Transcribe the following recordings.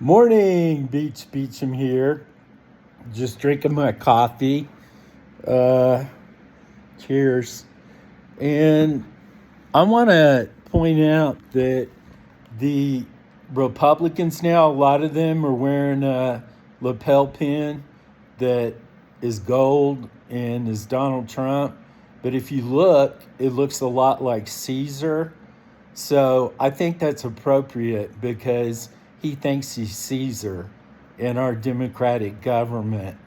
Morning, Beach Beecham here. Just drinking my coffee. Uh, Cheers. And I want to point out that the Republicans now, a lot of them are wearing a lapel pin that is gold and is Donald Trump. But if you look, it looks a lot like Caesar. So I think that's appropriate because he thinks he's Caesar in our democratic government.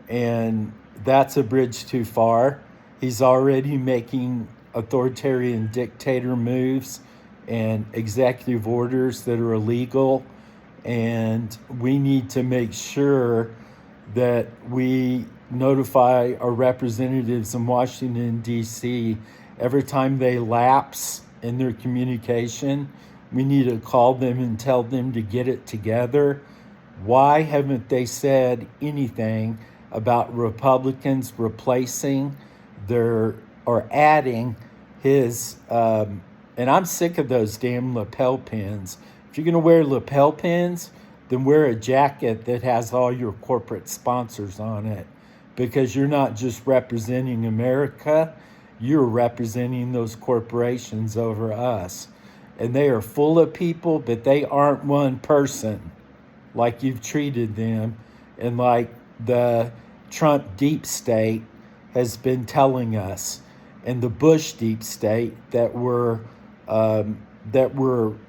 And that's a bridge too far. He's already making authoritarian dictator moves and executive orders that are illegal. And we need to make sure that we notify our representatives in Washington, D.C. every time they lapse in their communication. We need to call them and tell them to get it together. Why haven't they said anything about Republicans replacing their or adding his? And I'm sick of those damn lapel pins. If you're going to wear lapel pins, then wear a jacket that has all your corporate sponsors on it, because you're not just representing America, you're representing those corporations over us. And they are full of people, but they aren't one person like you've treated them, and like the Trump deep state has been telling us, and the Bush deep state that were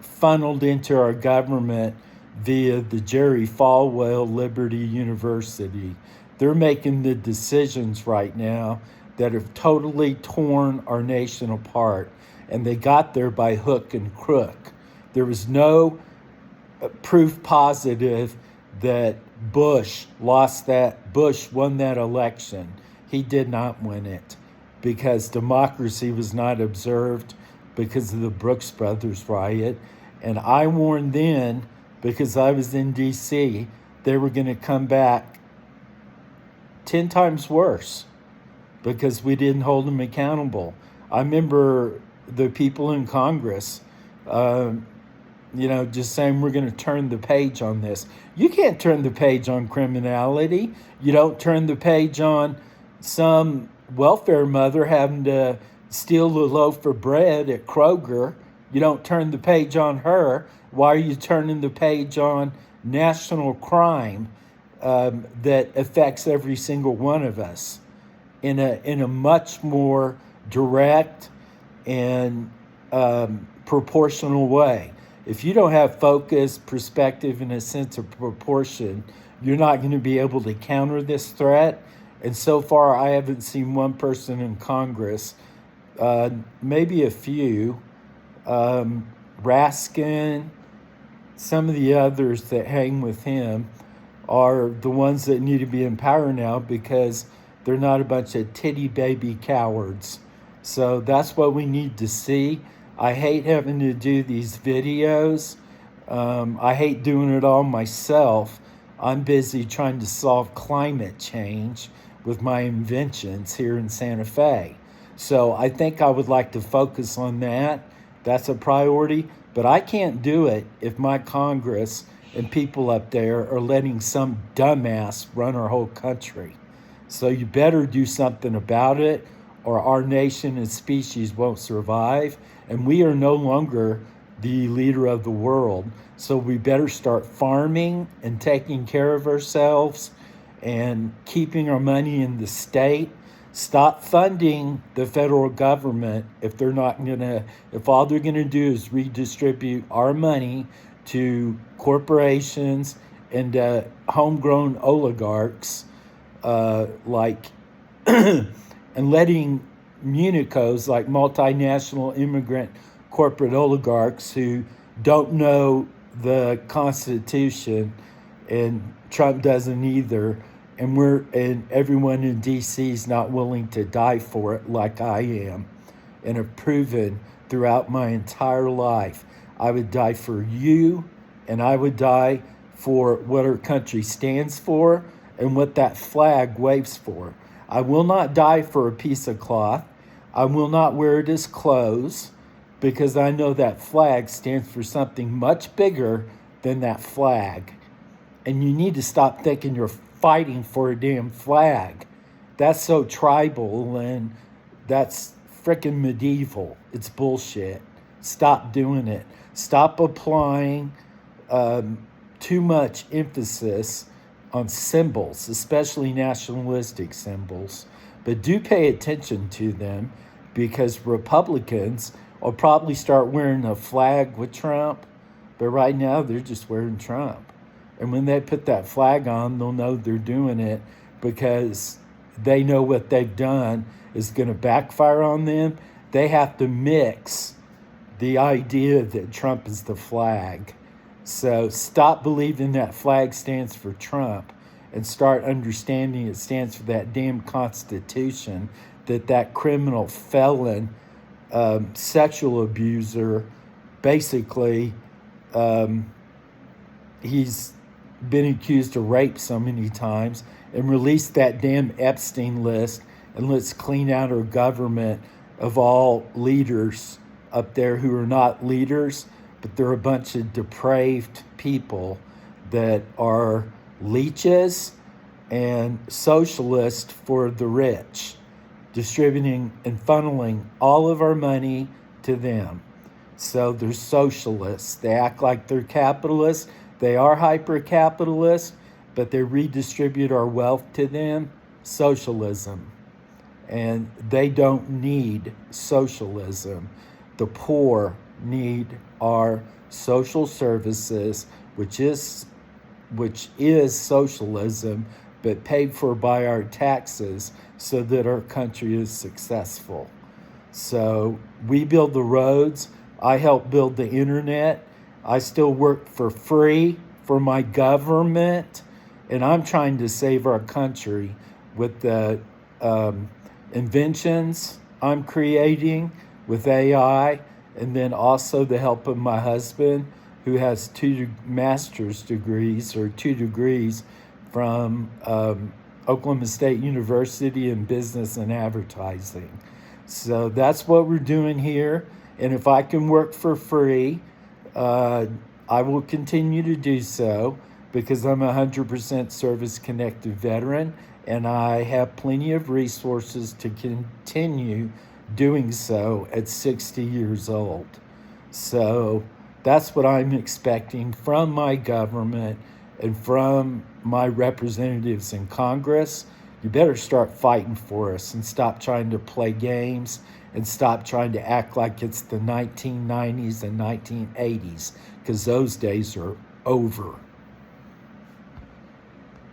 funneled into our government via the Jerry Falwell Liberty University. They're making the decisions right now that have totally torn our nation apart, and they got there by hook and crook. There was no proof positive that Bush won that election. He did not win it because democracy was not observed because of the Brooks Brothers riot. And I warned then, because I was in D.C., they were going to come back 10 times worse because we didn't hold them accountable. I remember the people in Congress, just saying we're going to turn the page on this. You can't turn the page on criminality. You don't turn the page on some welfare mother having to steal a loaf of bread at Kroger. You don't turn the page on her. Why are you turning the page on national crime that affects every single one of us in a much more direct and proportional way? If you don't have focus, perspective, and a sense of proportion, you're not going to be able to counter this threat. And so far, I haven't seen one person in Congress, maybe a few, Raskin, some of the others that hang with him are the ones that need to be in power now because they're not a bunch of titty baby cowards. So that's what we need to see. I hate having to do these videos. I hate doing it all myself. I'm busy trying to solve climate change with my inventions here in Santa Fe. So I think I would like to focus on that. That's a priority. But I can't do it if my Congress and people up there are letting some dumbass run our whole country. So you better do something about it, or our nation and species won't survive. And we are no longer the leader of the world. So we better start farming and taking care of ourselves and keeping our money in the state. Stop funding the federal government if all they're gonna do is redistribute our money to corporations and homegrown oligarchs, and letting municos, like multinational immigrant corporate oligarchs who don't know the Constitution, and Trump doesn't either, and everyone in DC is not willing to die for it like I am, and have proven throughout my entire life. I would die for you, and I would die for what our country stands for and what that flag waves for. I will not die for a piece of cloth. I will not wear it as clothes, because I know that flag stands for something much bigger than that flag. And you need to stop thinking you're fighting for a damn flag. That's so tribal and that's freaking medieval. It's bullshit. Stop doing it. Stop applying too much emphasis on symbols, especially nationalistic symbols. But do pay attention to them, because Republicans will probably start wearing a flag with Trump, but right now they're just wearing Trump. And when they put that flag on, they'll know they're doing it, because they know what they've done is going to backfire on them. They have to mix the idea that Trump is the flag. So stop believing that flag stands for Trump and start understanding it stands for that damn Constitution that criminal felon, sexual abuser, basically, he's been accused of rape so many times, and release that damn Epstein list, and let's clean out our government of all leaders up there who are not leaders, but they're a bunch of depraved people that are leeches and socialists for the rich, distributing and funneling all of our money to them. So they're socialists. They act like they're capitalists. They are hyper-capitalists, but they redistribute our wealth to them. Socialism. And they don't need socialism. The poor need our social services, which is socialism, but paid for by our taxes so that our country is successful. So we build the roads. I help build the internet. I still work for free for my government, and I'm trying to save our country with the inventions I'm creating with AI, and then also the help of my husband, who has 2 master's degrees or 2 degrees from Oklahoma State University in business and advertising. So that's what we're doing here. And if I can work for free, I will continue to do so, because I'm a 100% service-connected veteran, and I have plenty of resources to continue doing so at 60 years old. So that's what I'm expecting from my government and from my representatives in Congress. You better start fighting for us and stop trying to play games and stop trying to act like it's the 1990s and 1980s, because those days are over.